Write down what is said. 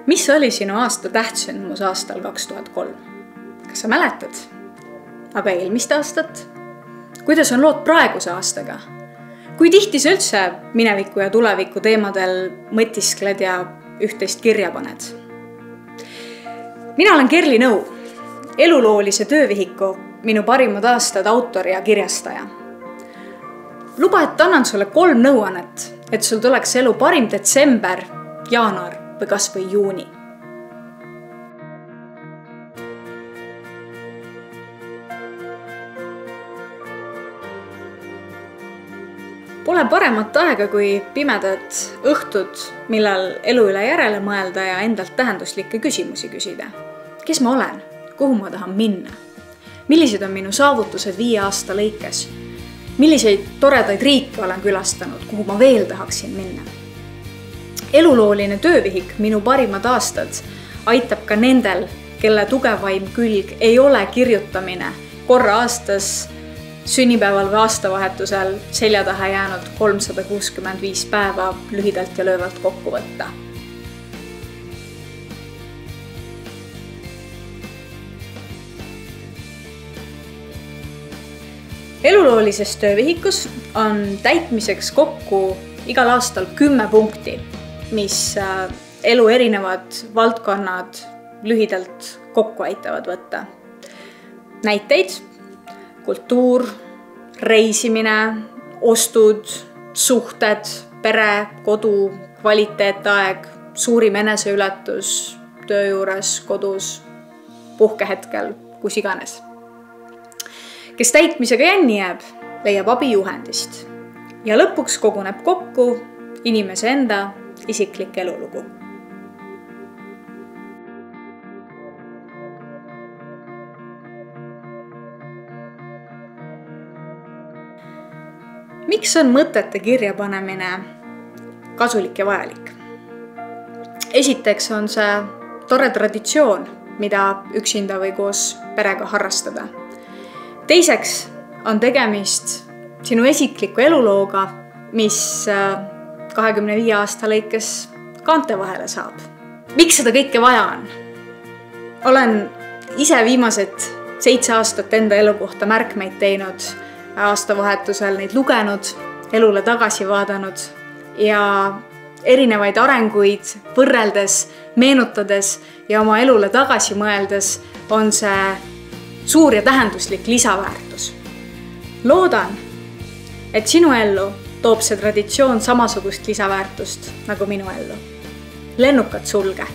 Mis oli sinu aasta tähtsündmus aastal 2003? Kas sa mäletad? Aga eelmist aastat? Kuidas on lood praeguse aastaga? Kui tihti sa üldse mineviku ja tuleviku teemadel mõtiskled ja üht-teist kirja paned? Mina olen Kerli Nõu, eluloolise töövihiku Minu parimad aastad autor ja kirjastaja. Luba, et annan sulle 3 nõuannet, et sul tuleks elu parim detsember, jaanuar või kas või juuni. Pole paremat aega kui pimedad õhtud, millal elu üle järele mõelda ja endalt tähenduslikke küsimusi küsida. Kes ma olen? Kuhu ma tahan minna? Millised on minu saavutused 5 aasta lõikes? Milliseid toredaid riike olen külastanud, kuhu ma veel tahaksin minna? Elulooline töövihik Minu parimad aastad aitab ka nendel, kelle tugevaim külg ei ole kirjutamine korra aastas, sünnipäeval või aastavahetusel selja taha jäänud 365 päeva lühidalt ja löövalt kokku võtta. Eluloolises töövihikus on täitmiseks kokku igal aastal 10 punkti, mis elu erinevad valdkonnad lühidalt kokku aitavad võtta. Näiteid: kultuur, reisimine, ostud, suhted, pere, kodu, kvaliteetaeg, suurim eneseületus töö juures, kodus, puhkehetkel, kus iganes. Kes täitmisega jänni jääb, leiab abi juhendist ja lõpuks koguneb kokku inimese enda isiklik elulugu. Miks on mõtete kirjapanemine kasulik ja vajalik? Esiteks on see tore traditsioon, mida üksinda või koos perega harrastada. Teiseks on tegemist sinu isikliku elulooga, mis 25 aasta lõikes kaante vahele saab. Miks seda kõike vaja on? Olen ise viimased 7 aastat enda elu kohta märkmeid teinud, aastavahetusel neid lugenud, elule tagasi vaadanud ja erinevaid arenguid võrreldes, meenutades ja oma elule tagasi mõeldes on see suur ja tähenduslik lisaväärtus. Loodan, et sinu ellu toob see traditsioon samasugust lisaväärtust nagu minu ellu. Lennukat sulge!